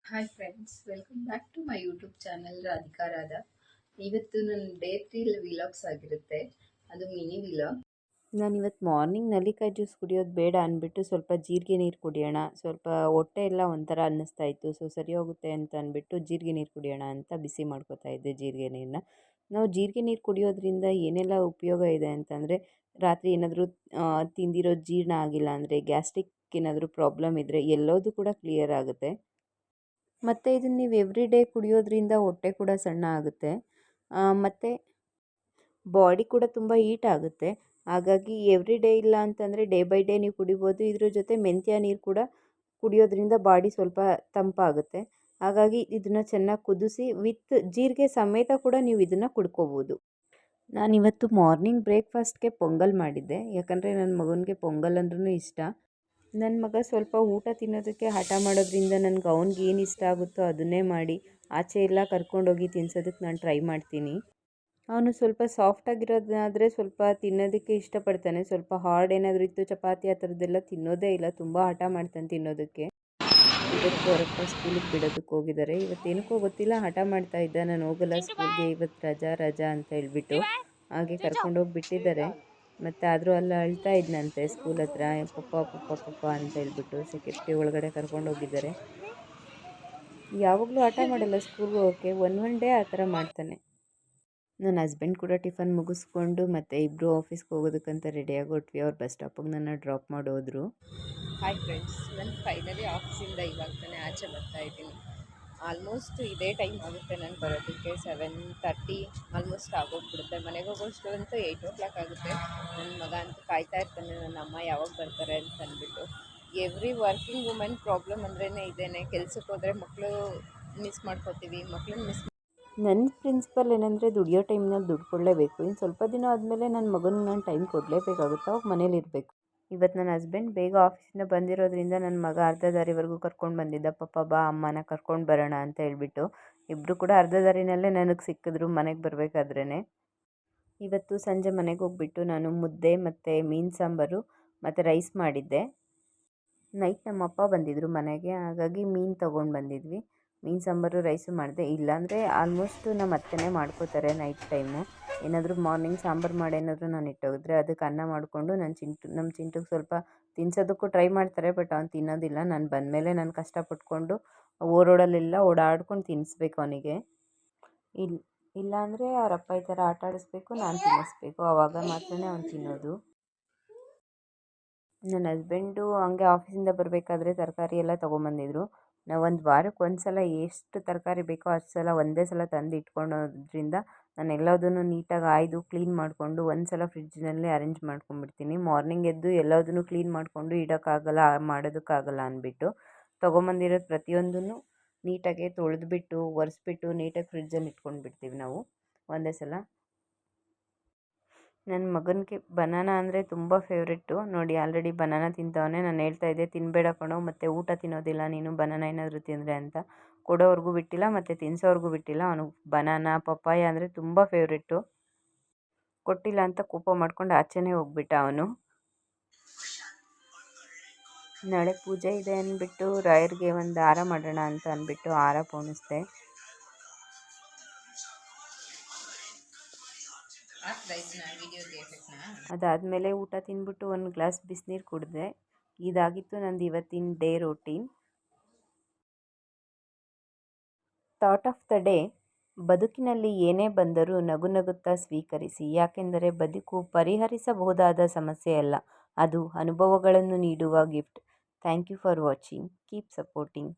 Hi friends, welcome back to my YouTube channel Radhika Radha. ಇವತ್ತು ನನ್ನ day 3 vlogs ಆಗಿರುತ್ತೆ. ಅದು ಮಿನಿ ವಿಲಾಗ್. ನಾನು ಇವತ್ತು ಮಾರ್ನಿಂಗ್ ನೆಲ್ಲಿಕಾಯಿ ಜ್ಯೂಸ್ ಕುಡಿಯೋದು ಬೇಡ ಅಂದ್ಬಿಟ್ಟು ಸ್ವಲ್ಪ ಜೀರಿಗೆ ನೀರು ಕುಡಿಯೋಣ, ಸ್ವಲ್ಪ ಹೊಟ್ಟೆ ಎಲ್ಲ ಒಂಥರ ಅನ್ನಿಸ್ತಾ ಇತ್ತು. ಸೊ ಸರಿ ಹೋಗುತ್ತೆ ಅಂತ ಅಂದ್ಬಿಟ್ಟು ಜೀರಿಗೆ ನೀರು ಕುಡಿಯೋಣ ಅಂತ ಬಿಸಿ ಮಾಡ್ಕೋತಾ ಇದ್ದೆ ಜೀರಿಗೆ ನೀರನ್ನ. ನಾವು ಜೀರಿಗೆ ನೀರು ಕುಡಿಯೋದ್ರಿಂದ ಏನೆಲ್ಲ ಉಪಯೋಗ ಇದೆ ಅಂತಂದರೆ, ರಾತ್ರಿ ಏನಾದರೂ ತಿಂದಿರೋ ಜೀರ್ಣ ಆಗಿಲ್ಲ ಅಂದರೆ, ಗ್ಯಾಸ್ಟ್ರಿಕ್ ಏನಾದರೂ ಪ್ರಾಬ್ಲಮ್ ಇದ್ದರೆ ಎಲ್ಲೋದು ಕೂಡ ಕ್ಲಿಯರ್ ಆಗುತ್ತೆ. ಮತ್ತು ಇದನ್ನು ನೀವು ಎವ್ರಿ ಡೇ ಕುಡಿಯೋದ್ರಿಂದ ಹೊಟ್ಟೆ ಕೂಡ ಸಣ್ಣ ಆಗುತ್ತೆ, ಮತ್ತು ಬಾಡಿ ಕೂಡ ತುಂಬ ಹೀಟ್ ಆಗುತ್ತೆ. ಹಾಗಾಗಿ ಎವ್ರಿ ಡೇ ಇಲ್ಲ ಅಂತಂದರೆ ಡೇ ಬೈ ಡೇ ನೀವು ಕುಡಿಬೋದು. ಇದ್ರ ಜೊತೆ ಮೆಂತ್ಯ ನೀರು ಕೂಡ ಕುಡಿಯೋದ್ರಿಂದ ಬಾಡಿ ಸ್ವಲ್ಪ ತಂಪಾಗುತ್ತೆ. ಹಾಗಾಗಿ ಇದನ್ನು ಚೆನ್ನಾಗಿ ಕುದಿಸಿ ವಿತ್ ಜೀರಿಗೆ ಸಮೇತ ಕೂಡ ನೀವು ಇದನ್ನು ಕುಡ್ಕೋಬೋದು. ನಾನಿವತ್ತು ಮಾರ್ನಿಂಗ್ ಬ್ರೇಕ್ಫಾಸ್ಟ್ಗೆ ಪೊಂಗಲ್ ಮಾಡಿದ್ದೆ, ಯಾಕಂದರೆ ನನ್ನ ಮಗನಿಗೆ ಪೊಂಗಲ್ ಅಂದ್ರೂ ಇಷ್ಟ. ನನ್ನ ಮಗ ಸ್ವಲ್ಪ ಊಟ ತಿನ್ನೋದಕ್ಕೆ ಹಠ ಮಾಡೋದ್ರಿಂದ ನನಗೆ ಅವ್ನಿಗೆ ಏನು ಇಷ್ಟ ಆಗುತ್ತೋ ಅದನ್ನೇ ಮಾಡಿ ಆಚೆ ಎಲ್ಲ ಕರ್ಕೊಂಡೋಗಿ ತಿನ್ಸೋದಕ್ಕೆ ನಾನು ಟ್ರೈ ಮಾಡ್ತೀನಿ. ಅವನು ಸ್ವಲ್ಪ ಸಾಫ್ಟಾಗಿರೋದಾದರೆ ಸ್ವಲ್ಪ ತಿನ್ನೋದಕ್ಕೆ ಇಷ್ಟಪಡ್ತಾನೆ. ಸ್ವಲ್ಪ ಹಾರ್ಡ್ ಏನಾದರೂ ಇತ್ತು, ಚಪಾತಿ ಆ ಥರದ್ದೆಲ್ಲ ತಿನ್ನೋದೇ ಇಲ್ಲ, ತುಂಬ ಹಠ ಮಾಡ್ತಾನೆ ತಿನ್ನೋದಕ್ಕೆ. ಇವತ್ತು ಅವರಪ್ಪ ಸ್ಕೂಲಿಗೆ ಬಿಡೋದಕ್ಕೆ ಹೋಗಿದ್ದಾರೆ. ಇವತ್ತೇನಕ್ಕೋ ಗೊತ್ತಿಲ್ಲ ಹಠ ಮಾಡ್ತಾ ಇದ್ದ, ನಾನು ಹೋಗಲ್ಲ ಸ್ಕೂಲ್ಗೆ, ಇವತ್ತು ರಜಾ ಅಂತ ಹೇಳ್ಬಿಟ್ಟು ಹಾಗೆ ಕರ್ಕೊಂಡೋಗಿ ಬಿಟ್ಟಿದ್ದಾರೆ. ಮತ್ತು ಆದರೂ ಅಲ್ಲಿ ಅಳ್ತಾ ಇದ್ನಂತೆ ಸ್ಕೂಲ್ ಹತ್ರ, ಪಪ್ಪ ಅಂತ ಹೇಳ್ಬಿಟ್ಟು ಸೆಕ್ಯೂರಿಟಿ ಒಳಗಡೆ ಕರ್ಕೊಂಡೋಗಿದ್ದಾರೆ. ಯಾವಾಗಲೂ ಹಠ ಮಾಡಲ್ಲ ಸ್ಕೂಲ್ಗೆ ಹೋಗೋಕ್ಕೆ, ಒನ್ ಡೇ ಆ ಥರ ಮಾಡ್ತಾನೆ. ನನ್ನ ಹಸ್ಬೆಂಡ್ ಕೂಡ ಟಿಫನ್ ಮುಗಿಸ್ಕೊಂಡು ಮತ್ತು ಇಬ್ಬರು ಆಫೀಸ್ಗೆ ಹೋಗೋದಕ್ಕಂತ ರೆಡಿಯಾಗಿ ಹೊಟ್ವಿ. ಅವ್ರು ಬಸ್ ಸ್ಟಾಪಿಗೆ ನನ್ನ ಡ್ರಾಪ್ ಮಾಡೋದ್ರು. ಹಾಯ್ ಫ್ರೆಂಡ್ಸ್, ನಾನು ಫೈನಲಿ ಆಫೀಸಿಂದ ಇವಾಗ ತಾನೇ ಆಚೆ ಬರ್ತಾ ಇದ್ದೀನಿ. ಆಲ್ಮೋಸ್ಟ್ ಇದೇ ಟೈಮ್ ಆಗುತ್ತೆ ನಾನು ಬರೋದಕ್ಕೆ, 7:30 ಆಲ್ಮೋಸ್ಟ್ ಆಗೋಗ್ಬಿಡುತ್ತೆ. ಮನೆಗೆ ಹೋಗೋಷ್ಟಂತೂ 8 ಆಗುತ್ತೆ. ನನ್ನ ಮಗ ಅಂತೂ ಕಾಯ್ತಾ ಇರ್ತಾನೆ, ನನ್ನ ಅಮ್ಮ ಯಾವಾಗ ಬರ್ತಾರೆ ಅಂತ ಅಂದ್ಬಿಟ್ಟು. ಎವ್ರಿ ವರ್ಕಿಂಗ್ ವುಮೆನ್ ಪ್ರಾಬ್ಲಮ್ ಅಂದ್ರೇ ಇದೇನೆ. ಕೆಲ್ಸಕ್ಕೆ ಹೋದರೆ ಮಕ್ಕಳು ಮಿಸ್ ಮಾಡ್ಕೋತೀವಿ, ಮಕ್ಕಳನ್ನ ನನ್ನ ಪ್ರಿನ್ಸಿಪಲ್ ಏನಂದರೆ, ದುಡಿಯೋ ಟೈಮ್ನಲ್ಲಿ ದುಡ್ಡು ಕೊಡಲೇಬೇಕು. ಇನ್ನು ಸ್ವಲ್ಪ ದಿನ ಆದಮೇಲೆ ನನ್ನ ಮಗನಿಗೆ ನಾನು ಟೈಮ್ ಕೊಡಲೇಬೇಕಾಗುತ್ತೆ, ಅವಾಗ ಮನೇಲಿರಬೇಕು. ಇವತ್ತು ನನ್ನ ಹಸ್ಬೆಂಡ್ ಬೇಗ ಆಫೀಸಿಂದ ಬಂದಿರೋದ್ರಿಂದ ನನ್ನ ಮಗ ಅರ್ಧ ದಾರಿವರೆಗೂ ಕರ್ಕೊಂಡು ಬಂದಿದ್ದ. ಪಪ್ಪ ಬಾ ಅಮ್ಮನ ಕರ್ಕೊಂಡು ಬರೋಣ ಅಂತ ಹೇಳ್ಬಿಟ್ಟು ಇಬ್ಬರು ಕೂಡ ಅರ್ಧ ದಾರಿನಲ್ಲೇ ನನಗೆ ಸಿಕ್ಕಿದ್ರು ಮನೆಗೆ ಬರಬೇಕಾದ್ರೇ. ಇವತ್ತು ಸಂಜೆ ಮನೆಗೆ ಹೋಗ್ಬಿಟ್ಟು ನಾನು ಮುದ್ದೆ ಮತ್ತು ಮೀನು ಸಾಂಬಾರು ಮತ್ತು ರೈಸ್ ಮಾಡಿದ್ದೆ. ನೈಟ್ ನಮ್ಮ ಅಪ್ಪ ಬಂದಿದ್ದರು ಮನೆಗೆ, ಹಾಗಾಗಿ ಮೀನು ತೊಗೊಂಡು ಬಂದಿದ್ವಿ. ಮೀನು ಸಾಂಬಾರು ರೈಸು ಮಾಡಿದೆ. ಇಲ್ಲಾಂದರೆ ಆಲ್ಮೋಸ್ಟ್ ನಮ್ಮ ಅತ್ತೆನೇ ಮಾಡ್ಕೋತಾರೆ ನೈಟ್ ಟೈಮು. ಏನಾದರೂ ಮಾರ್ನಿಂಗ್ ಸಾಂಬಾರು ಮಾಡಿ ಏನಾದರೂ ನಾನು ಇಟ್ಟೋಗಿದ್ರೆ ಅದಕ್ಕೆ ಅನ್ನ ಮಾಡಿಕೊಂಡು ನಮ್ಮ ಚಿಂಟುಗೆ ಸ್ವಲ್ಪ ತಿನ್ಸೋದಕ್ಕೂ ಟ್ರೈ ಮಾಡ್ತಾರೆ. ಬಟ್ ಅವ್ನು ತಿನ್ನೋದಿಲ್ಲ. ನಾನು ಬಂದಮೇಲೆ ನಾನು ಕಷ್ಟಪಟ್ಕೊಂಡು ರೋಡಲ್ಲೆಲ್ಲ ಓಡಾಡ್ಕೊಂಡು ತಿನ್ನಿಸ್ಬೇಕು ಅವನಿಗೆ. ಇಲ್ಲಾಂದರೆ ಅವರಪ್ಪ ಈ ಥರ ಆಟ ಆಡಿಸ್ಬೇಕು, ನಾನು ತಿನ್ನಿಸ್ಬೇಕು, ಆವಾಗ ಮಾತ್ರ ಅವ್ನು ತಿನ್ನೋದು. ನನ್ನ ಹಸ್ಬೆಂಡು ಹಂಗೆ ಆಫೀಸಿಂದ ಬರಬೇಕಾದ್ರೆ ತರಕಾರಿ ಎಲ್ಲ ತೊಗೊಂಬಂದಿದ್ರು. ನಾವು ಒಂದು ವಾರಕ್ಕೆ ಒಂದು ಸಲ ಎಷ್ಟು ತರಕಾರಿ ಬೇಕೋ ಅಷ್ಟು ಸಲ ಒಂದೇ ಸಲ ತಂದು ಇಟ್ಕೊಳ್ಳೋದ್ರಿಂದ ನಾನು ಎಲ್ಲದನ್ನು ನೀಟಾಗಿ ಆಯ್ದು ಕ್ಲೀನ್ ಮಾಡಿಕೊಂಡು ಒಂದು ಸಲ ಫ್ರಿಡ್ಜ್ನಲ್ಲೇ ಅರೇಂಜ್ ಮಾಡ್ಕೊಂಡ್ಬಿಡ್ತೀನಿ. ಮಾರ್ನಿಂಗ್ ಎದ್ದು ಎಲ್ಲದನ್ನು ಕ್ಲೀನ್ ಮಾಡಿಕೊಂಡು ಇಡೋಕ್ಕಾಗಲ್ಲ, ಮಾಡೋದಕ್ಕಾಗಲ್ಲ ಅಂದ್ಬಿಟ್ಟು ತೊಗೊಂಬಂದಿರೋದು ಪ್ರತಿಯೊಂದನ್ನು ನೀಟಾಗೆ ತೊಳೆದ್ಬಿಟ್ಟು ಒರೆಸ್ಬಿಟ್ಟು ನೀಟಾಗಿ ಫ್ರಿಡ್ಜಲ್ಲಿ ಇಟ್ಕೊಂಡು ಬಿಡ್ತೀವಿ ನಾವು ಒಂದೇ ಸಲ. ನನ್ನ ಮಗನಿಗೆ ಬನಾನಾ ಅಂದರೆ ತುಂಬ ಫೇವ್ರೆಟ್ಟು. ನೋಡಿ ಆಲ್ರೆಡಿ ಬನಾನಾ ತಿಂತವನೆ. ನಾನು ಹೇಳ್ತಾ ಇದ್ದೆ, ತಿನ್ನಬೇಡ ಕಣೋ, ಮತ್ತು ಊಟ ತಿನ್ನೋದಿಲ್ಲ ನೀನು ಬನಾನಾ ಏನಾದರೂ ತಿಂದರೆ ಅಂತ. ಕೊಡೋವರೆಗೂ ಬಿಟ್ಟಿಲ್ಲ ಮತ್ತು ತಿನ್ಸೋವರೆಗೂ ಬಿಟ್ಟಿಲ್ಲ. ಅವನು ಬನಾನಾ ಪಪ್ಪಾಯ ಅಂದರೆ ತುಂಬ ಫೇವ್ರೆಟ್ಟು. ಕೊಟ್ಟಿಲ್ಲ ಅಂತ ಕೋಪ ಮಾಡ್ಕೊಂಡು ಆಚೆನೇ ಹೋಗ್ಬಿಟ್ಟ ಅವನು. ನಾಳೆ ಪೂಜೆ ಇದೆ ಅಂದ್ಬಿಟ್ಟು ರಾಯರಿಗೆ ಒಂದು ಹಾರ ಮಾಡೋಣ ಅಂತ ಅಂದ್ಬಿಟ್ಟು ಹಾರ ಪೋಣಿಸ್ದೆ. ಅದಾದಮೇಲೆ ಊಟ ತಿಂದ್ಬಿಟ್ಟು ಒಂದು ಗ್ಲಾಸ್ ಬಿಸಿನೀರು ಕುಡಿದೆ. ಇದಾಗಿತ್ತು ನಂದು ಇವತ್ತಿನ day routine. Thought of the day: ಬದುಕಿನಲ್ಲಿ ಏನೇ ಬಂದರೂ ನಗು ನಗುತ್ತಾ ಸ್ವೀಕರಿಸಿ, ಯಾಕೆಂದರೆ ಬದುಕು ಪರಿಹರಿಸಬಹುದಾದ ಸಮಸ್ಯೆಯಲ್ಲ, ಅದು ಅನುಭವಗಳನ್ನು ನೀಡುವ gift. Thank you for watching. Keep supporting.